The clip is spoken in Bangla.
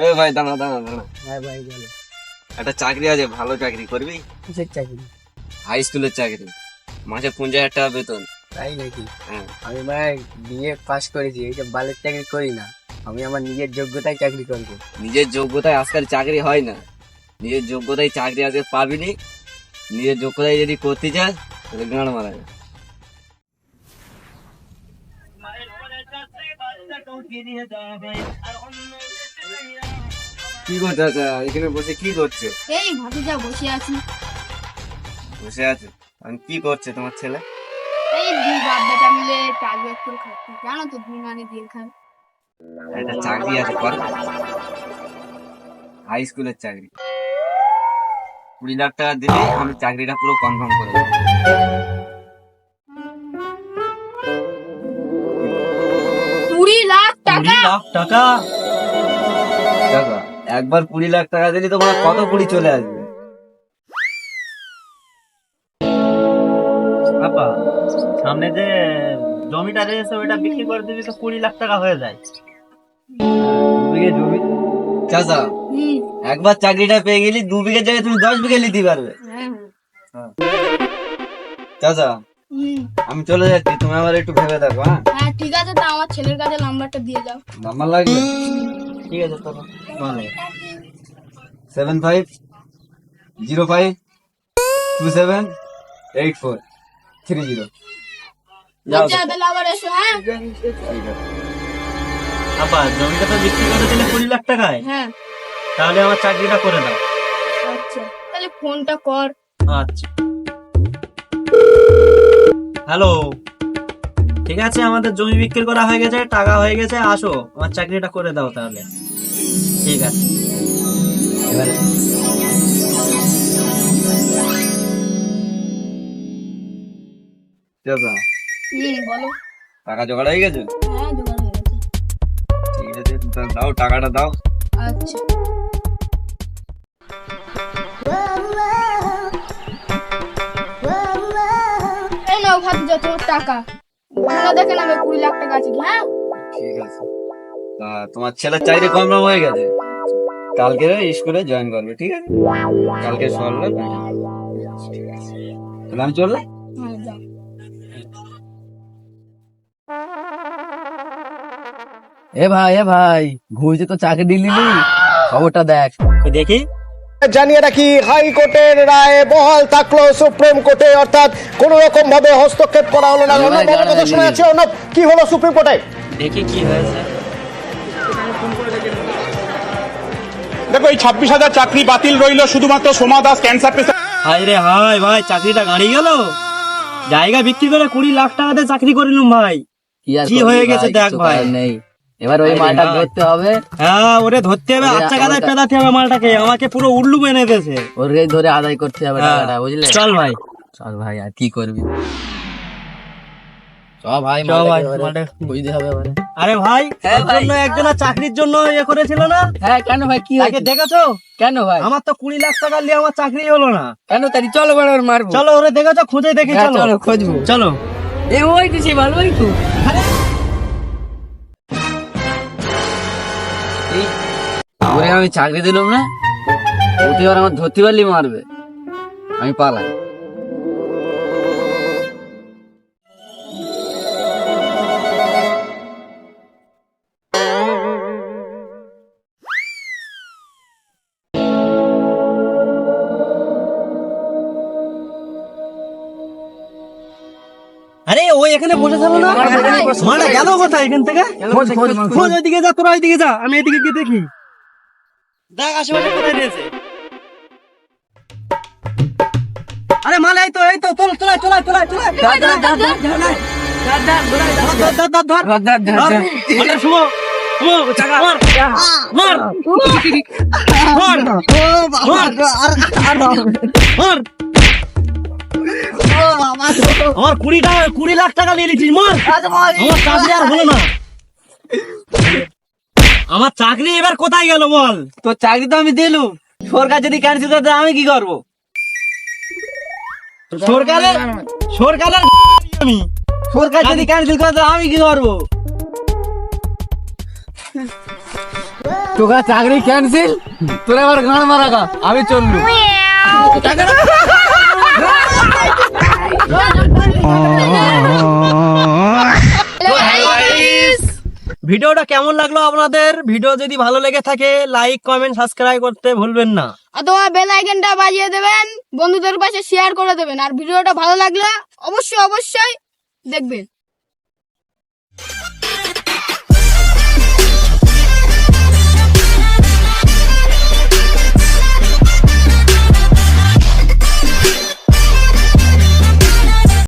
এই ভাই দাঁড়া দাঁড়া দাঁড়া, ভাই ভাই বলো। একটা চাকরি আছে, ভালো চাকরি করবি? কিসের চাকরি? হাই স্কুলের চাকরি, মাসে 50,000 টাকা বেতন। তাই নাকি? হ্যাঁ। আমি ভাই বিএ পাস করেছি, এই যে বালের চাকরি করি না। আমি আমার নিজের যোগ্যতায় চাকরি করবো। নিজের যোগ্যতায় আজকাল চাকরি হয় না, নিজের যোগ্যতায় চাকরি আজকে পাবিনি। নিজের যোগ্যতায় যদি করতে চাস তাহলে গাঁড় মারা যায়। কি করছো আচ্ছা, এখানে বসে কি করছো? এই ভাতিজা বসে আছি। বসে আছো? আমি কি করছে তোমার ছেলে? এই দুই বাপ বেটা মিলে টার্গেট করে খাচ্ছে, জানো তো দিন আনে দিন খায়। একটা চাকরি আছে কর, হাই স্কুলের চাকরি। 20 লাখ টাকা দিলে আমি চাকরিটা পুরো কনফার্ম করে দেবো। 20 লাখ টাকা? টাকা একবার 20 লাখ টাকা দিলে তোমার কত কুড়ি চলে আসবে? আপা সামনে যে জমিটা রয়েছে ওইটা বিক্রি করে দিবি তো 20 লাখ টাকা হয়ে যায়। 2 বিঘে জমি চাচা, হুম, একবার চাকরিটা পেয়ে গেলি 2 বিঘের জায়গায় তুমি 10 বিঘে নিতে পারবে। হ্যাঁ, চাচা হুম, আমি চলে যাচ্ছি, তুমি আবার একটু ভেবে দেখো। হ্যাঁ, হ্যাঁ ঠিক আছে, তা আমার ছেলের কাছে নাম্বারটা দিয়ে দাও। নাম্বার লাগবে? ঠিক আছে চলো, বলো 7505278430। যাও আচ্ছা তাহলে আবার এসো। হ্যাঁ আপা জমিটা তো বিক্রি করে দিলে 20 লাখ টাকায়, হ্যাঁ, তাহলে আমার চাকরিটা করে দাও। আচ্ছা তাহলে ফোনটা কর। আচ্ছা হ্যালো, ঠিক আছে আমাদের জমি বিক্রি করা হয়ে গেছে, টাকা হয়ে গেছে, আসো আমার চাকরিটা করে দাও তাহলে। ঠিক আছে এবারে চাচা বলো। টাকা জোগাড় হয়ে গেছে? হ্যাঁ জোগাড় হয়ে গেছে। ঠিক আছে তাহলে দাও, টাকাটা দাও। আচ্ছা এই নাও ভাতিজা তোমার টাকা। ভালো দেখে নেবে 20 লাখ টাকা আছে কি? হ্যাঁ ঠিক আছে, তা তোমার ছেলের চাকরি কনফার্ম হয়ে গেছে, কালকে স্কুলে জয়েন করবে। ঠিক আছে, কালকে সকালে তাহলে আমি চললাম। হ্যাঁ যাও। এ ভাই ঘুরছে তো চাকরি দিলি, খবরটা দেখ। দেখি। জানিয়ে রাখি, হাইকোর্টের রায় বহাল থাকলো সুপ্রিম কোর্টে, অর্থাৎ কোন রকম ভাবে হস্তক্ষেপ করা হলো না। অন্যভাবে কথা শোনা যাচ্ছে। অর্ণব, কি হলো সুপ্রিম কোর্টে? দেখি কি হয়েছে। দেখো, এই 26,000 চাকরি বাতিল রইল শুধুমাত্র সোমা দাস ক্যান্সার পেশেন্ট। হাই রে হাই ভাই, চাকরিটা গাড়ি গেল। জায়গা বিক্রি করে 20 লাখ টাকাতে চাকরি করিলাম ভাই। কি হয়ে গেছে দেখ ভাই। নেই, এবার ওই মালটা ধরতে হবে। হ্যাঁ ওরে ধরতে হবে, আচ্ছা গাদায় পেদাতে হবে মালটাকে, আমাকে পুরো উল্লু এনে দিয়েছে। ওরকেই ধরে আদায় করতে হবে টাকাটা, বুঝলে? চল ভাই, চল ভাই, আর কি করবি? চল ভাই, চল ভাই, বুঝতে হবে এবারে। আরে ভাই হ্যাঁ ভাই। একজনের চাকরির জন্য ইয়ে করেছিল না? হ্যাঁ কেন ভাই, কি তাকে হয়েছে? দেখেছো? কেন ভাই? আমার তো 20 লাখ টাকা নিয়ে আমার চাকরি হলো না। কেন তারি? চলো বড় মারবো। চলো ওরে দেখেছো, খুঁজে দেখি। হ্যাঁ, চলো চলো খুঁজবো। চলো। এ ওই দিছি ভালো, ওই তো। ওরে আমি চাকরি দিলাম না, ওতে আর আমার ধরতে পারলি মারবে, আমি পালাই। আরে ওই এখানে বসে থাকো না, মারা গেল কোথায় এখান থেকে? খোঁজ ওইদিকে যা, তোরা ওইদিকে যা, আমি এদিকে গিয়ে দেখি। দেখ আশেপাশে কোথায় দিয়েছে। আরে মাল এই তো তোল, চলাই ধর। আরে শুভ চাকা মার। আমার 20 লাখ টাকা নিয়ে নিচ্ছিস, মার। আমার চাকরি আর হলো না। আমার চাকরি এবার কোথায় গেল বল? তোর চাকরি তো আমি দিলুম, সরকার যদি ক্যান্সেল করে দেয় আমি কি করবো? সরকারের আমি সরকার যদি ক্যান্সেল করে দেয় আমি কি করবো? তোরা চাকরি ক্যান্সেল, তোরা আবার গান মারা গা, আমি চললু। ভিডিওটা কেমন লাগলো আপনাদের? ভিডিও যদি ভালো লেগে থাকে লাইক কমেন্ট সাবস্ক্রাইব করতে ভুলবেন না। অথবা বেল আইকনটা বাজিয়ে দেবেন, বন্ধুদের পাশে শেয়ার করে দেবেন। আর ভিডিওটা ভালো লাগলে অবশ্যই দেখবেন।